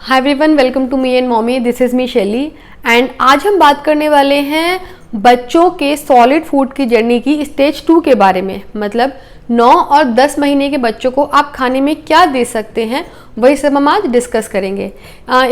Hi everyone, welcome to me and mommy. This is me Shaily and आज हम बात करने वाले हैं बच्चों के सॉलिड फूड की जर्नी की स्टेज 2 के बारे में। मतलब 9 और 10 महीने के बच्चों को आप खाने में क्या दे सकते हैं, वही सब हम आज डिस्कस करेंगे।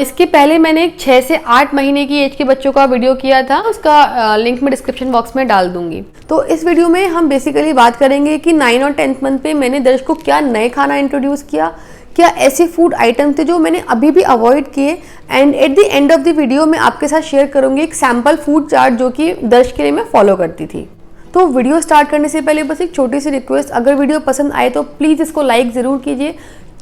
इसके पहले मैंने एक 6 से 8 महीने की एज के बच्चों का वीडियो किया था, उसका लिंक मैं डिस्क्रिप्शन बॉक्स में डाल दूंगी। तो इस वीडियो में हम बेसिकली बात करेंगे कि 9 और 10th मंथ पे मैंने दर्शक को क्या नए खाना इंट्रोड्यूस किया, क्या ऐसे फूड आइटम थे जो मैंने अभी भी अवॉइड किए, and at the end of the video मैं आपके साथ शेयर करूंगी एक सैम्पल फूड चार्ट जो कि दर्शक के लिए मैं फॉलो करती थी। तो वीडियो स्टार्ट करने से पहले बस एक छोटी सी रिक्वेस्ट, अगर वीडियो पसंद आए तो प्लीज़ इसको लाइक ज़रूर कीजिए,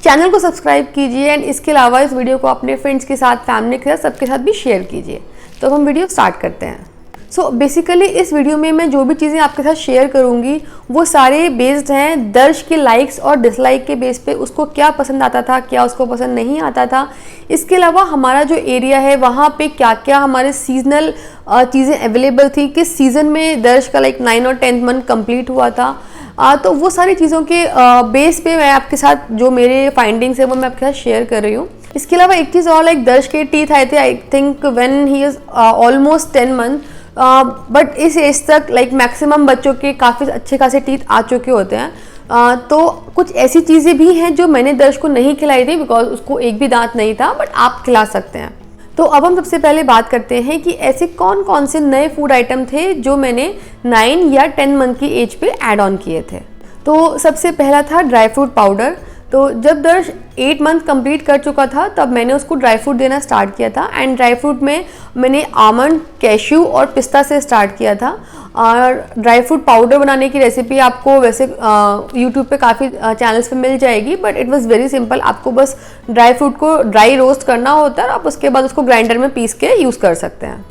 चैनल को सब्सक्राइब कीजिए एंड इसके अलावा इस वीडियो को अपने फ्रेंड्स के साथ, फैमिली के साथ, सबके साथ भी शेयर कीजिए। तो हम वीडियो स्टार्ट करते हैं। सो बेसिकली इस वीडियो में मैं जो भी चीज़ें आपके साथ शेयर करूंगी वो सारे बेस्ड हैं दर्शक के लाइक्स और डिसलाइक के बेस पे, उसको क्या पसंद आता था, क्या उसको पसंद नहीं आता था। इसके अलावा हमारा जो एरिया है वहाँ पे क्या क्या हमारे सीजनल चीज़ें अवेलेबल थी, किस सीज़न में दर्शक का 9 और 10th मंथ कंप्लीट हुआ था। तो वो सारी चीज़ों के बेस पे मैं आपके साथ जो मेरे फाइंडिंग्स है वो मैं आपके साथ शेयर कर रही हूँ। इसके अलावा एक चीज़ और, दर्शक के टीथ आए थे I think when he is almost 10 month, but इस एज तक मैक्सिमम बच्चों के काफ़ी अच्छे खासे टीथ आ चुके होते हैं। तो कुछ ऐसी चीज़ें भी हैं जो मैंने दर्शक को नहीं खिलाई थी बिकॉज उसको एक भी दांत नहीं था, बट आप खिला सकते हैं। तो अब हम सबसे पहले बात करते हैं कि ऐसे कौन कौन से नए फूड आइटम थे जो मैंने 9 या 10 मंथ की एज पे ऐड ऑन किए थे। तो सबसे पहला था ड्राई फ्रूट पाउडर। तो जब दर्श 8 मंथ कंप्लीट कर चुका था तब मैंने उसको ड्राई फ्रूट देना स्टार्ट किया था, एंड ड्राई फ्रूट में मैंने आमंड, कैश्यू और पिस्ता से स्टार्ट किया था। और ड्राई फ्रूट पाउडर बनाने की रेसिपी आपको वैसे यूट्यूब पे काफ़ी चैनल्स पे मिल जाएगी, but it was very simple. आपको बस ड्राई फ्रूट को ड्राई रोस्ट करना होता है, आप उसके बाद उसको ग्राइंडर में पीस के यूज़ कर सकते हैं।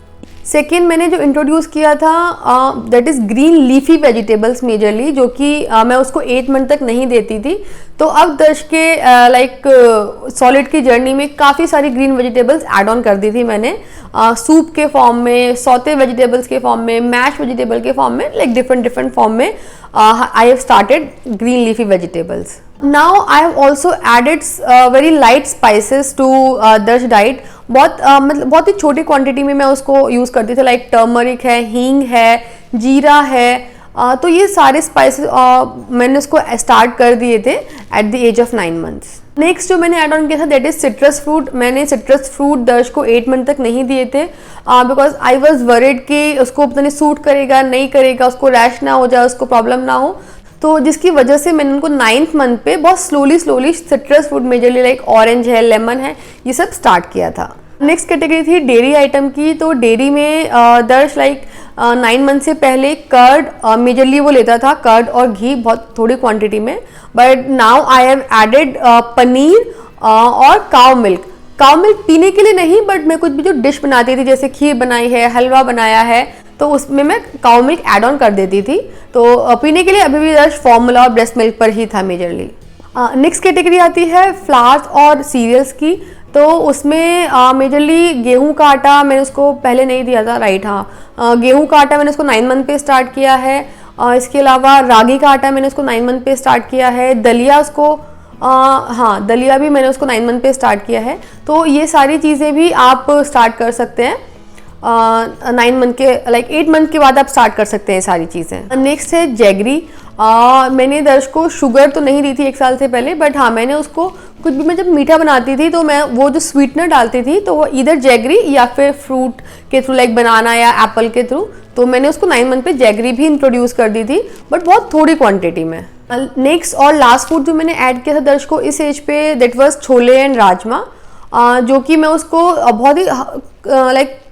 सेकेंड मैंने जो इंट्रोड्यूस किया था that is green leafy vegetables majorly, जो कि मैं उसको 8 मंथ तक नहीं देती थी। तो अब दर्शक के सॉलिड की जर्नी में काफ़ी सारी ग्रीन वेजिटेबल्स ऐड ऑन कर दी थी मैंने, सूप के फॉर्म में, सौते वेजिटेबल्स के फॉर्म में, मैश वेजिटेबल के फॉर्म में, डिफरेंट फॉर्म में I have started green leafy vegetables. Now I have also added very light spices to दर्श डाइट। बहुत ही छोटी क्वांटिटी में मैं उसको यूज़ करती थी, टर्मरिक है, हींग है, जीरा है। तो ये सारे स्पाइसेस मैंने उसको स्टार्ट कर दिए थे at the age of 9 months. Next जो मैंने ऐड ऑन किया था दैट इज सिट्रस फ्रूट। मैंने सिट्रस फ्रूट दर्श को 8 मंथ तक नहीं दिए थे बिकॉज आई वॉज वरिड कि उसको पता नहीं सूट करेगा नहीं करेगा, उसको रैश ना हो जाए, उसको प्रॉब्लम ना हो। तो जिसकी वजह से मैंने उनको 9th मंथ पे बहुत slowly citrus fruit majorly orange है, लेमन है, ये सब स्टार्ट किया था। नेक्स्ट कैटेगरी थी डेयरी आइटम की। तो डेयरी में दर्श 9 मंथ से पहले कर्ड मेजरली वो लेता था, कर्ड और घी बहुत थोड़ी क्वांटिटी में, but now I have added paneer और काउ मिल्क। काउ मिल्क पीने के लिए नहीं, बट मैं कुछ भी जो डिश बनाती थी जैसे खीर बनाई है, हलवा बनाया है, तो उसमें मैं काउ मिल्क ऐड ऑन कर देती थी। तो पीने के लिए अभी भी दर्श फॉर्मूला और ब्रेस्ट मिल्क पर ही था मेजरली। नेक्स्ट कैटेगरी आती है फ्लावर्स और सीरियल्स की। तो उसमें मेजरली गेहूं का आटा मैंने उसको पहले नहीं दिया था, राइट, हाँ, गेहूं का आटा मैंने उसको 9 मंथ पे स्टार्ट किया है। इसके अलावा रागी का आटा मैंने उसको 9 मंथ पे स्टार्ट किया है। दलिया उसको हाँ, दलिया भी मैंने उसको 9 मंथ पे स्टार्ट किया है। तो ये सारी चीज़ें भी आप स्टार्ट कर सकते हैं 9 मंथ के 8 मंथ के बाद आप स्टार्ट कर सकते हैं सारी चीज़ें। नेक्स्ट है जैगरी। मैंने दर्शक को शुगर तो नहीं दी थी 1 साल से पहले, बट हाँ मैंने उसको कुछ भी, मैं जब मीठा बनाती थी तो मैं वो जो स्वीटनर डालती थी तो वो इधर जैगरी या फिर फ्रूट के थ्रू बनाना या एप्पल के थ्रू। तो मैंने उसको 9 मंथ पे जैगरी भी इंट्रोड्यूस कर दी थी, बट बहुत थोड़ी क्वांटिटी में। नेक्स्ट और लास्ट फूड जो मैंने ऐड किया था दर्शक को इस एज पे that was chole and rajma, जो कि मैं उसको बहुत ही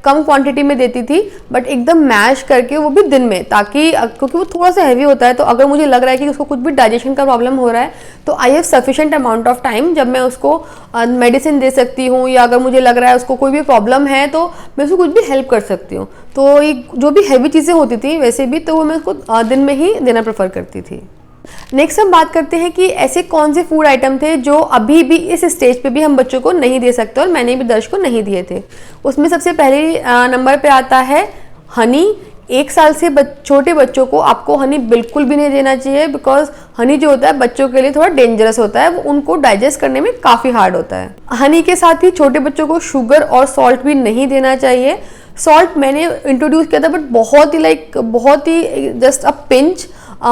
कम क्वांटिटी में देती थी, बट एकदम मैश करके, वो भी दिन में, ताकि क्योंकि वो थोड़ा सा हैवी होता है। तो अगर मुझे लग रहा है कि उसको कुछ भी डाइजेशन का प्रॉब्लम हो रहा है तो I have sufficient amount of time जब मैं उसको मेडिसिन दे सकती हूँ, या अगर मुझे लग रहा है उसको कोई भी प्रॉब्लम है तो मैं उसको कुछ भी हेल्प कर सकती हूँ। तो ये जो भी हैवी चीज़ें होती थी वैसे भी, तो वो मैं उसको दिन में ही देना प्रेफर करती थी। नेक्स्ट हम बात करते हैं कि ऐसे कौन से फूड आइटम थे जो अभी भी इस स्टेज पे भी हम बच्चों को नहीं दे सकते, और मैंने भी दर्शक को नहीं दिए थे। उसमें सबसे पहले नंबर पे आता है हनी, 1 साल से छोटे बच्चों को आपको हनी बिल्कुल भी नहीं देना चाहिए, बिकॉज हनी जो होता है बच्चों के लिए थोड़ा डेंजरस होता है, वो उनको डाइजेस्ट करने में काफ़ी हार्ड होता है। हनी के साथ ही छोटे बच्चों को शुगर और सॉल्ट भी नहीं देना चाहिए। सॉल्ट मैंने इंट्रोड्यूस किया था, बट बहुत ही जस्ट अ पिंच।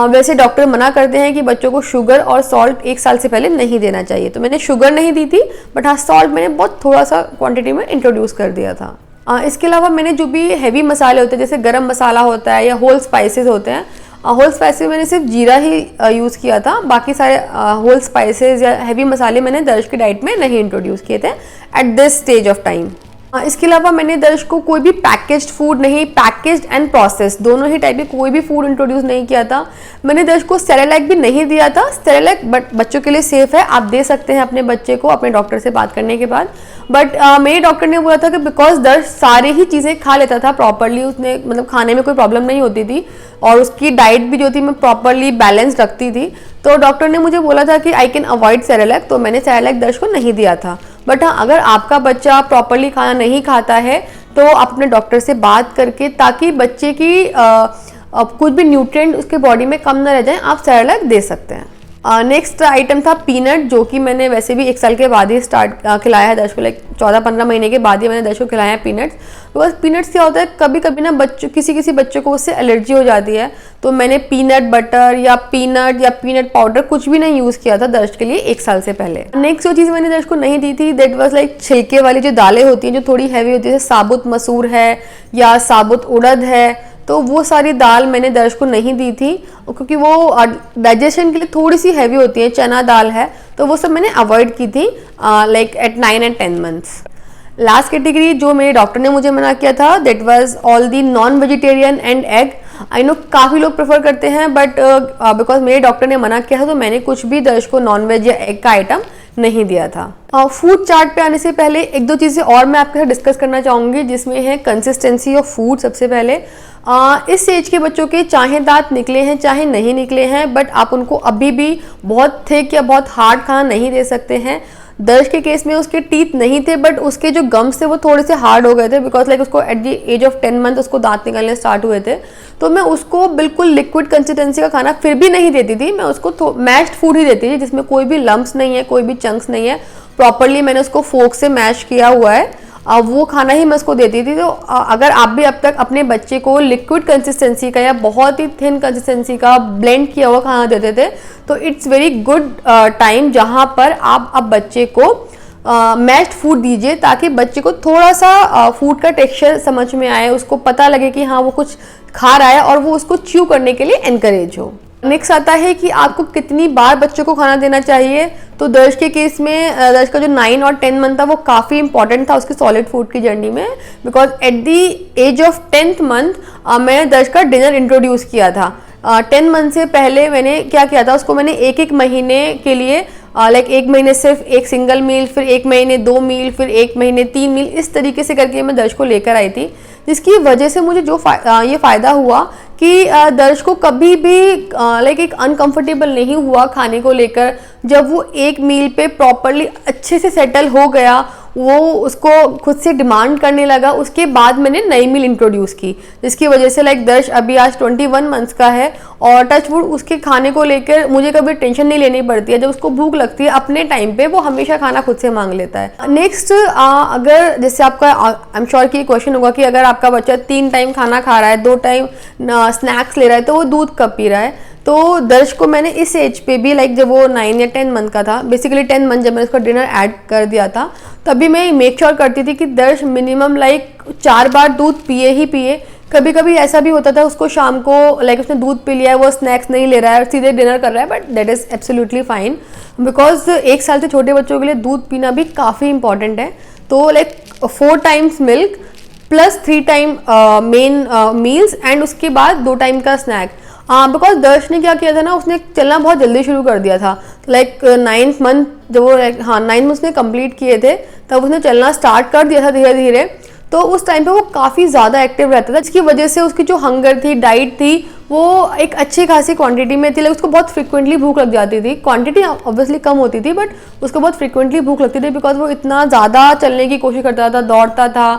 वैसे डॉक्टर मना करते हैं कि बच्चों को शुगर और सॉल्ट 1 साल से पहले नहीं देना चाहिए, तो मैंने शुगर नहीं दी थी, बट हाँ सॉल्ट मैंने बहुत थोड़ा सा क्वांटिटी में इंट्रोड्यूस कर दिया था। इसके अलावा मैंने जो भी हैवी मसाले होते हैं, जैसे गरम मसाला होता है या होल स्पाइसेस होते हैं, होल स्पाइसेस मैंने सिर्फ जीरा ही यूज़ किया था, बाकी सारे होल स्पाइसेस या हैवी मसाले मैंने दर्श की डाइट में नहीं इंट्रोड्यूस किए थे eight this stage of time. इसके अलावा मैंने दर्श को कोई भी पैकेज्ड फूड नहीं, पैकेज्ड एंड प्रोसेस दोनों ही टाइप के कोई भी फूड इंट्रोड्यूस नहीं किया था। मैंने दर्श को सेरेलैक भी नहीं दिया था। सेरेलैक बट बच्चों के लिए सेफ है, आप दे सकते हैं अपने बच्चे को अपने डॉक्टर से बात करने के बाद। बट मेरे डॉक्टर ने बोला था कि बिकॉज दर्श सारी ही चीज़ें खा लेता था प्रॉपरली, उसने मतलब खाने में कोई प्रॉब्लम नहीं होती थी और उसकी डाइट भी जो थी मैं प्रॉपरली बैलेंस रखती थी, तो डॉक्टर ने मुझे बोला था कि आई कैन अवॉइड सेरेलैक, तो मैंने सेरेलैक दर्श को नहीं दिया था। बट हाँ, अगर आपका बच्चा प्रॉपरली खाना नहीं खाता है तो आप अपने डॉक्टर से बात करके, ताकि बच्चे की कुछ भी न्यूट्रिएंट उसके बॉडी में कम ना रह जाए, आप सेरेलैक दे सकते हैं। नेक्स्ट आइटम था पीनट, जो कि मैंने वैसे भी 1 साल के बाद ही खिलाया है दर्श को, लाइक 14-15 महीने के बाद ही मैंने दर्श को खिलाया है पीनट्स। बिकॉज पीनट्स क्या होता है, कभी कभी ना किसी बच्चों को उससे एलर्जी हो जाती है, तो मैंने पीनट बटर या पीनट पाउडर कुछ भी नहीं यूज़ किया था दर्श के लिए 1 साल से पहले। नेक्स्ट जो चीज़ मैंने दर्श को नहीं दी थी, दैट वाज लाइक छिलके वाली जो दालें होती हैं जो थोड़ी हैवी होती है, जैसे साबुत मसूर है या साबुत उड़द है, तो वो सारी दाल मैंने दर्श को नहीं दी थी, क्योंकि वो डाइजेशन के लिए थोड़ी सी हैवी होती है। चना दाल है, तो वो सब मैंने अवॉइड की थी like at 9 and 10 months। Last category जो मेरे डॉक्टर ने मुझे मना किया था, that was all the non vegetarian and egg. I know काफ़ी लोग प्रेफर करते हैं, बट बिकॉज मेरे डॉक्टर ने मना किया था तो मैंने कुछ भी दर्श को नॉन वेज या एग का आइटम नहीं दिया था। फूड चार्ट पे आने से पहले 1-2 चीज़ें और मैं आपके साथ डिस्कस करना चाहूँगी, जिसमें है कंसिस्टेंसी ऑफ फूड। सबसे पहले इस एज के बच्चों के चाहे दांत निकले हैं चाहे नहीं निकले हैं, बट आप उनको अभी भी बहुत थिक या बहुत हार्ड खाना नहीं दे सकते हैं। दर्श के केस में उसके टीथ नहीं थे, बट उसके जो गम्स थे वो थोड़े से हार्ड हो गए थे, बिकॉज लाइक उसको at the age of 10 month उसको दांत निकलने स्टार्ट हुए थे, तो मैं उसको बिल्कुल लिक्विड कंसिस्टेंसी का खाना फिर भी नहीं देती थी, मैं उसको मैश्ड फूड ही देती थी, जिसमें कोई भी लम्प्स नहीं है, कोई भी चंक्स नहीं है, प्रॉपरली मैंने उसको फोक से मैश किया हुआ है, वो खाना ही मैं उसको देती थी। तो अगर आप भी अब तक अपने बच्चे को लिक्विड कंसिस्टेंसी का या बहुत ही थिन कंसिस्टेंसी का ब्लेंड किया हुआ खाना देते थे, तो इट्स वेरी गुड टाइम जहाँ पर आप अब बच्चे को मैश्ड फूड दीजिए, ताकि बच्चे को थोड़ा सा फूड का टेक्सचर समझ में आए, उसको पता लगे कि हाँ वो कुछ खा रहा है और वो उसको च्यू करने के लिए एनकरेज हो। नेक्स्ट आता है कि आपको कितनी बार बच्चों को खाना देना चाहिए। तो दर्श के केस में दर्श का जो 9 और 10 मंथ था वो काफ़ी इंपॉर्टेंट था उसकी सॉलिड फूड की जर्नी में, because at the age of 10th month मैंने दर्श का डिनर इंट्रोड्यूस किया था। 10 मंथ से पहले मैंने क्या किया था, उसको मैंने 1-1 महीने के लिए लाइक 1 महीने सिर्फ 1 सिंगल मील, फिर 1 महीने 2 मील, फिर 1 महीने 3 मील, इस तरीके से करके मैं दर्श को लेकर आई थी, जिसकी वजह से मुझे जो ये फ़ायदा हुआ कि दर्श को कभी भी लाइक एक अनकंफर्टेबल नहीं हुआ खाने को लेकर। जब वो 1 मील पे प्रॉपरली अच्छे से सेटल हो गया, वो उसको खुद से डिमांड करने लगा, उसके बाद मैंने नई मील इंट्रोड्यूस की, जिसकी वजह से लाइक दर्श अभी आज 21 मंथ्स का है और टचवुड उसके खाने को लेकर मुझे कभी टेंशन नहीं लेनी पड़ती है। जब उसको भूख लगती है अपने टाइम पे वो हमेशा खाना खुद से मांग लेता है। नेक्स्ट अगर जैसे आपका आई एम श्योर कि क्वेश्चन होगा कि अगर आपका बच्चा 3 टाइम खाना खा रहा है, 2 टाइम स्नैक्स ले रहा है, तो वो दूध कब पी रहा है। तो दर्श को मैंने इस एज पे भी लाइक जब वो 9 या 10 मंथ का था, बेसिकली 10 मंथ जब मैंने उसका डिनर ऐड कर दिया था, तभी मैं मेक श्योर करती थी कि दर्श मिनिमम लाइक 4 बार दूध पिए ही पिए। कभी कभी ऐसा भी होता था उसको शाम को लाइक उसने दूध पी लिया है, वो स्नैक्स नहीं ले रहा है और सीधे डिनर कर रहा है, but that is absolutely fine, because 1 साल से छोटे बच्चों के लिए दूध पीना भी काफ़ी इंपॉर्टेंट है। तो like 4 times milk plus 3 time main meals and उसके बाद 2 टाइम का स्नैक। बिकॉज दर्श ने क्या किया था ना, उसने चलना बहुत जल्दी शुरू कर दिया था, लाइक 9th मंथ जब वो 9 मंथ उसने कंप्लीट किए थे तब उसने चलना स्टार्ट कर दिया था धीरे धीरे। तो उस टाइम पे वो काफ़ी ज़्यादा एक्टिव रहता था, जिसकी वजह से उसकी जो हंगर थी, डाइट थी, वो एक अच्छी खासी क्वांटिटी में थी। लाइक उसको बहुत फ्रिक्वेंटली भूख लग जाती थी, क्वांटिटी ऑब्वियसली कम होती थी बट उसको बहुत फ्रिक्वेंटली भूख लगती थी, बिकॉज वो इतना ज़्यादा चलने की कोशिश करता था, दौड़ता था।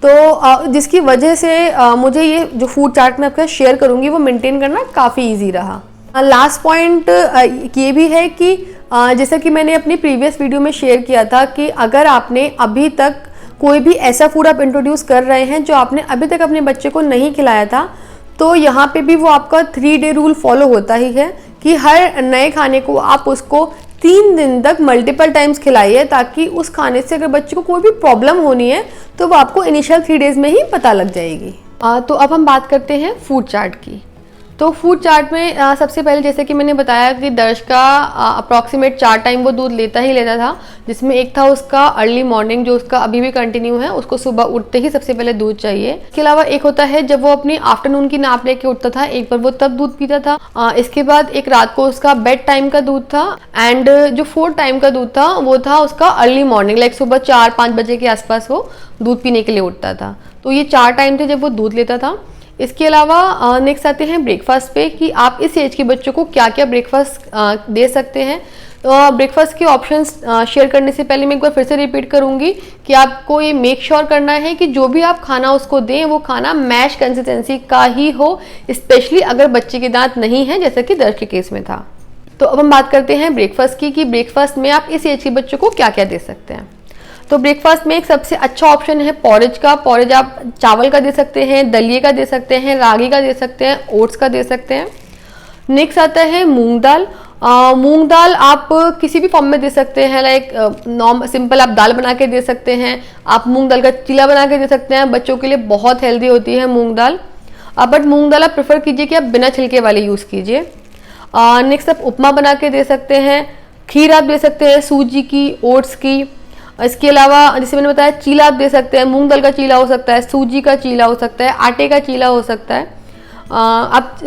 तो जिसकी वजह से मुझे ये जो फूड चार्ट मैं आपके साथ शेयर करूँगी वो मेंटेन करना काफ़ी ईजी रहा। लास्ट पॉइंट ये भी है कि जैसा कि मैंने अपनी प्रीवियस वीडियो में शेयर किया था कि अगर आपने अभी तक कोई भी ऐसा फूड आप इंट्रोड्यूस कर रहे हैं जो आपने अभी तक अपने बच्चे को नहीं खिलाया था, तो यहाँ पे भी वो आपका 3 डे रूल फॉलो होता ही है कि हर नए खाने को आप उसको 3 दिन तक मल्टीपल टाइम्स खिलाइए, ताकि उस खाने से अगर बच्चे को कोई भी प्रॉब्लम होनी है तो वो आपको इनिशियल 3 डेज में ही पता लग जाएगी। तो अब हम बात करते हैं फूड चार्ट की। तो फूड चार्ट में सबसे पहले जैसे कि मैंने बताया कि दर्श का अप्रॉक्सीमेट 4 टाइम वो दूध लेता था, जिसमें एक था उसका अर्ली मॉर्निंग जो उसका अभी भी कंटिन्यू है, उसको सुबह उठते ही सबसे पहले दूध चाहिए। इसके अलावा एक होता है जब वो अपनी आफ्टरनून की नाप लेके उठता था, एक बार वो तब दूध पीता था। इसके बाद एक रात को उसका बेड टाइम का दूध था, एंड जो 4 टाइम का दूध था वो था उसका अर्ली मॉर्निंग, लाइक सुबह 4-5 बजे के आसपास वो दूध पीने के लिए उठता था। तो ये 4 टाइम थे जब वो दूध लेता था। इसके अलावा नेक्स्ट आते हैं ब्रेकफास्ट पे कि आप इस एज के बच्चों को क्या क्या ब्रेकफास्ट दे सकते हैं। तो ब्रेकफास्ट के ऑप्शंस शेयर करने से पहले मैं एक बार फिर से रिपीट करूंगी कि आपको ये मेक श्योर करना है कि जो भी आप खाना उसको दें वो खाना मैश कंसिस्टेंसी का ही हो, स्पेशली अगर बच्चे के दांत नहीं है जैसा कि दर्श के केस में था। तो अब हम बात करते हैं ब्रेकफास्ट की कि ब्रेकफास्ट में आप इस एज के बच्चों को क्या क्या दे सकते हैं। तो ब्रेकफास्ट में एक सबसे अच्छा ऑप्शन है पॉरेज का। पॉरेज आप चावल का दे सकते हैं, दलिए का दे सकते हैं, रागी का दे सकते हैं, ओट्स का दे सकते हैं। नेक्स्ट आता है मूंग दाल। मूंग दाल आप किसी भी फॉर्म में दे सकते हैं, लाइक सिंपल आप दाल बना के दे सकते हैं, आप मूंग दाल का चीला बना के दे सकते हैं। बच्चों के लिए बहुत हेल्दी होती है मूंग दाल। बट मूंग दाल आप प्रेफर कीजिए कि आप बिना छिलके वाले यूज़ कीजिए। नेक्स्ट आप उपमा बना के दे सकते हैं, खीर आप दे सकते हैं सूजी की, ओट्स की। इसके अलावा जैसे मैंने बताया चीला आप दे सकते हैं, मूंग दाल का चीला हो सकता है, सूजी का चीला हो सकता है, आटे का चीला हो सकता है। आप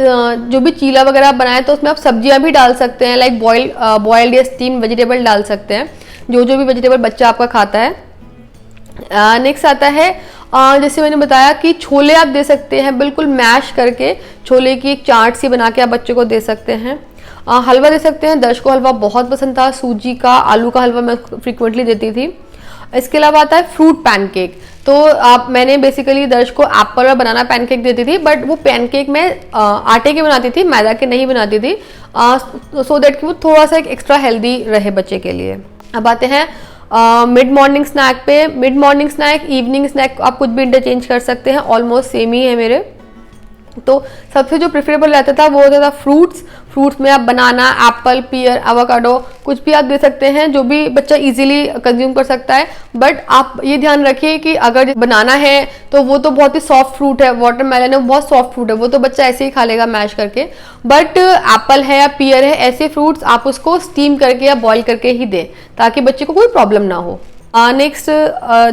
जो भी चीला वगैरह आप बनाएं तो उसमें आप सब्जियां भी डाल सकते हैं, लाइक बॉइल्ड या स्टीम वेजिटेबल डाल सकते हैं, जो भी वेजिटेबल बच्चा आपका खाता है। नेक्स्ट आता है जैसे मैंने बताया कि छोले आप दे सकते हैं, बिल्कुल मैश करके छोले की एक चाट सी बना के आप बच्चे को दे सकते हैं। हलवा दे सकते हैं, दर्श को हलवा बहुत पसंद था, सूजी का, आलू का हलवा मैं फ्रीक्वेंटली देती थी। इसके अलावा आता है फ्रूट पैनकेक। तो मैंने बेसिकली दर्श को एप्पल और बनाना पैनकेक देती थी, बट वो पैनकेक मैं आटे के बनाती थी, मैदा के नहीं बनाती थी, सो दैट कि वो थोड़ा सा एक एक्स्ट्रा हेल्दी रहे बच्चे के लिए। अब आते हैं मिड मॉर्निंग स्नैक पे। Mid morning snack, evening snack आप कुछ भी इंटरचेंज कर सकते हैं, ऑलमोस्ट सेम ही है मेरे। तो सबसे जो प्रेफरेबल रहता था वो होता था फ्रूट्स। फ्रूट्स में आप बनाना, एप्पल, पियर, एवोकाडो कुछ भी आप दे सकते हैं जो भी बच्चा इजीली कंज्यूम कर सकता है। बट आप ये ध्यान रखिए कि अगर बनाना है तो वो तो बहुत ही सॉफ्ट फ्रूट है, वाटरमेलन है वो बहुत सॉफ्ट फ्रूट है, वो तो बच्चा ऐसे ही खा लेगा मैश करके। बट एप्पल है या पियर है, ऐसे फ्रूट्स आप उसको स्टीम करके या बॉईल करके ही दें ताकि बच्चे को कोई प्रॉब्लम ना हो। नेक्स्ट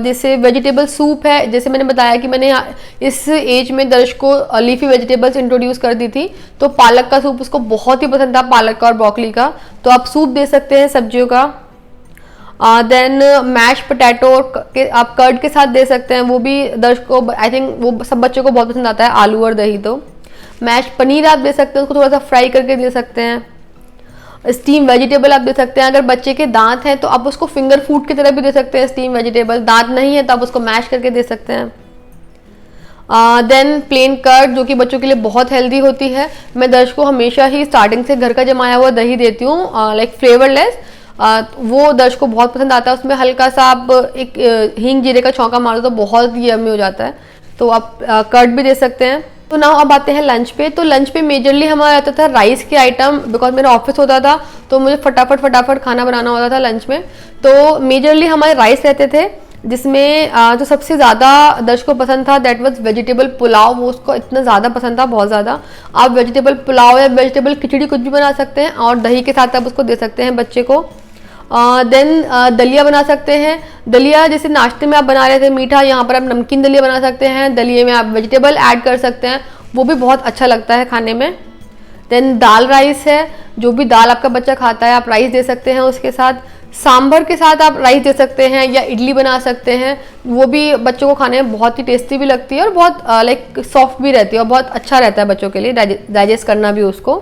जैसे वेजिटेबल सूप है, जैसे मैंने बताया कि मैंने इस एज में दर्श को लीफी वेजिटेबल्स इंट्रोड्यूस कर दी थी, तो पालक का सूप उसको बहुत ही पसंद था, पालक का और ब्रोकली का, तो आप सूप दे सकते हैं सब्जियों का। देन मैश पोटैटो आप कर्ड के साथ दे सकते हैं, वो भी दर्श को आई थिंक वो सब बच्चों को बहुत पसंद आता है, आलू और दही। तो मैश पनीर आप दे सकते हैं, उसको थोड़ा सा फ्राई करके दे सकते हैं। स्टीम वेजिटेबल आप दे सकते हैं, अगर बच्चे के दांत हैं तो आप उसको फिंगर फूड की तरह भी दे सकते हैं स्टीम वेजिटेबल, दांत नहीं है तो आप उसको मैश करके दे सकते हैं। देन प्लेन कर्ड जो कि बच्चों के लिए बहुत हेल्दी होती है। मैं दर्श को हमेशा ही स्टार्टिंग से घर का जमाया हुआ दही देती हूँ, लाइक फ्लेवरलेस, वो दर्श को बहुत पसंद आता है। उसमें हल्का सा आप एक हींग जीरे का छौंका मारो तो बहुत यम्मी हो जाता है, तो आप कर्ड भी दे सकते हैं। तो नाउ अब आते हैं लंच पे। तो लंच पे मेजरली हमारा आता था राइस के आइटम, बिकॉज मेरा ऑफिस होता था तो मुझे फटाफट खाना बनाना होता था लंच में, तो मेजरली हमारे राइस रहते थे, जिसमें जो सबसे ज़्यादा दर्श को पसंद था दैट वाज वेजिटेबल पुलाव। वो उसको इतना ज़्यादा पसंद था, बहुत ज़्यादा। आप वेजिटेबल पुलाव या वेजिटेबल खिचड़ी कुछ भी बना सकते हैं और दही के साथ आप उसको दे सकते हैं बच्चे को। देन दलिया बना सकते हैं। दलिया जैसे नाश्ते में आप बना रहे थे मीठा, यहाँ पर आप नमकीन दलिया बना सकते हैं, दलिए में आप वेजिटेबल ऐड कर सकते हैं, वो भी बहुत अच्छा लगता है खाने में। देन दाल राइस है, जो भी दाल आपका बच्चा खाता है आप राइस दे सकते हैं उसके साथ। सांभर के साथ आप राइस दे सकते हैं या इडली बना सकते हैं, वो भी बच्चों को खाने में बहुत ही टेस्टी भी लगती है और बहुत लाइक सॉफ्ट भी रहती है और बहुत अच्छा रहता है बच्चों के लिए डाइजेस्ट करना भी उसको।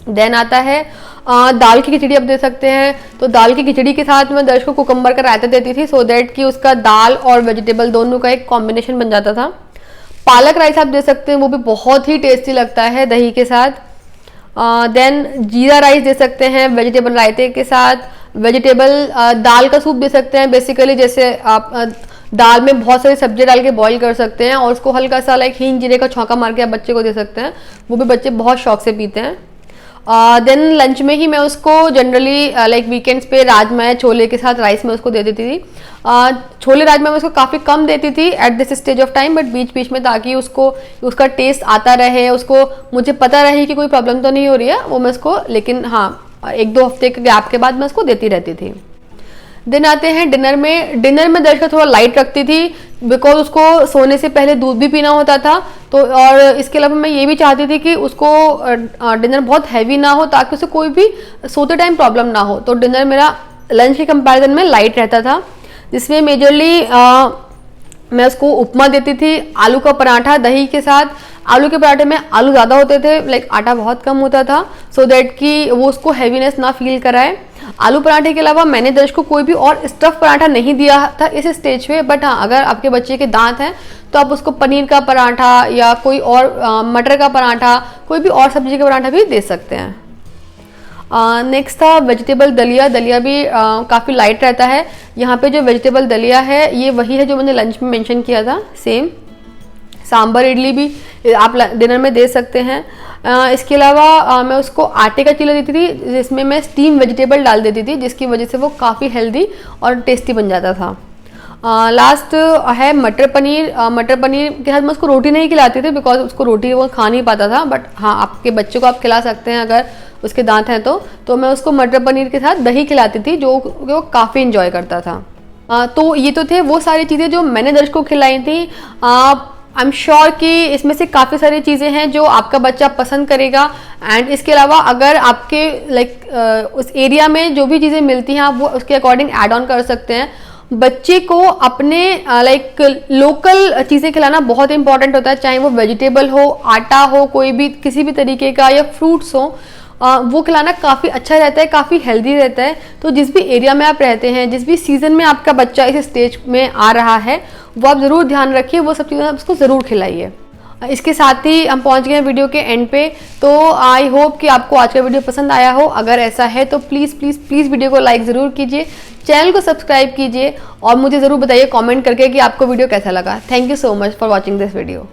देन आता है दाल की खिचड़ी आप दे सकते हैं। तो दाल की खिचड़ी के साथ मैं दर्श को कुकम्बर का रायता देती थी, सो दैट कि उसका दाल और वेजिटेबल दोनों का एक कॉम्बिनेशन बन जाता था। पालक राइस आप दे सकते हैं, वो भी बहुत ही टेस्टी लगता है दही के साथ। देन जीरा राइस दे सकते हैं वेजिटेबल रायते के साथ। वेजिटेबल दाल का सूप दे सकते हैं, बेसिकली जैसे आप दाल में बहुत सारी सब्जियां डाल के बॉईल कर सकते हैं और उसको हल्का सा लाइक हींग जीरे का छौंका मार के आप बच्चे को दे सकते हैं, वो भी बच्चे बहुत शौक से पीते हैं। देन लंच में ही मैं उसको जनरली लाइक वीकेंड्स पे राजमा छोले के साथ राइस में उसको दे देती थी। छोले राजमा में उसको काफ़ी कम देती थी at this stage of time, but बीच बीच में, ताकि उसको उसका टेस्ट आता रहे, उसको मुझे पता रहे कि कोई प्रॉब्लम तो नहीं हो रही है, वो मैं उसको, लेकिन हाँ 1-2 हफ्ते के गैप के बाद मैं उसको देती रहती थी। दिन आते हैं डिनर में। डिनर में दर्श का थोड़ा लाइट रखती थी, बिकॉज उसको सोने से पहले दूध भी पीना होता था। तो और इसके अलावा मैं ये भी चाहती थी कि उसको डिनर बहुत हैवी ना हो, ताकि उसे कोई भी सोते टाइम प्रॉब्लम ना हो। तो डिनर मेरा लंच के कंपैरिजन में लाइट रहता था, जिसमें मेजरली मैं उसको उपमा देती थी, आलू का पराठा दही के साथ। आलू के पराठे में आलू ज़्यादा होते थे, लाइक आटा बहुत कम होता था, सो दैट कि वो उसको हैवीनेस ना फील कराए। आलू पराठे के अलावा मैंने दर्श को कोई भी और स्टफ पराठा नहीं दिया था इस स्टेज पे, बट हाँ अगर आपके बच्चे के दांत हैं तो आप उसको पनीर का पराठा या कोई और मटर का पराठा, कोई भी और सब्जी का पराठा भी दे सकते हैं। नेक्स्ट था वेजिटेबल दलिया। दलिया भी काफ़ी लाइट रहता है। यहाँ पे जो वेजिटेबल दलिया है ये वही है जो मैंने लंच में मेंशन किया था, सेम। सांभर इडली भी आप डिनर में दे सकते हैं। इसके अलावा मैं उसको आटे का चीला देती थी, जिसमें मैं स्टीम वेजिटेबल डाल देती थी, जिसकी वजह से वो काफ़ी हेल्दी और टेस्टी बन जाता था। लास्ट है मटर पनीर। मटर पनीर के साथ मैं उसको रोटी नहीं खिलाती थी, बिकॉज उसको रोटी वो खा नहीं पाता था, बट हाँ आपके बच्चे को आप खिला सकते हैं अगर उसके दांत हैं तो मैं उसको मटर पनीर के साथ दही खिलाती थी, जो वो काफ़ी इंजॉय करता था। तो ये तो थे वो सारी चीज़ें जो मैंने दर्श को खिलाई थी। आई एम श्योर कि इसमें से काफ़ी सारी चीज़ें हैं जो आपका बच्चा पसंद करेगा। एंड इसके अलावा अगर आपके लाइक उस एरिया में जो भी चीज़ें मिलती हैं आप वो उसके अकॉर्डिंग ऐड ऑन कर सकते हैं। बच्चे को अपने लाइक लोकल चीज़ें खिलाना बहुत इंपॉर्टेंट होता है, चाहे वो वेजिटेबल हो, आटा हो, कोई भी किसी भी तरीके का, या फ्रूट्स हो, वो खिलाना काफ़ी अच्छा रहता है, काफ़ी हेल्दी रहता है। तो जिस भी एरिया में आप रहते हैं, जिस भी सीज़न में आपका बच्चा इस स्टेज में आ रहा है, वो आप ज़रूर ध्यान रखिए, वो सब चीज़ें आप उसको ज़रूर खिलाइए। इसके साथ ही हम पहुंच गए हैं वीडियो के एंड पे। तो आई होप कि आपको आज का वीडियो पसंद आया हो। अगर ऐसा है तो प्लीज़ प्लीज़ प्लीज़ वीडियो को लाइक ज़रूर कीजिए, चैनल को सब्सक्राइब कीजिए और मुझे ज़रूर बताइए कमेंट करके कि आपको वीडियो कैसा लगा। Thank you so much for watching this video.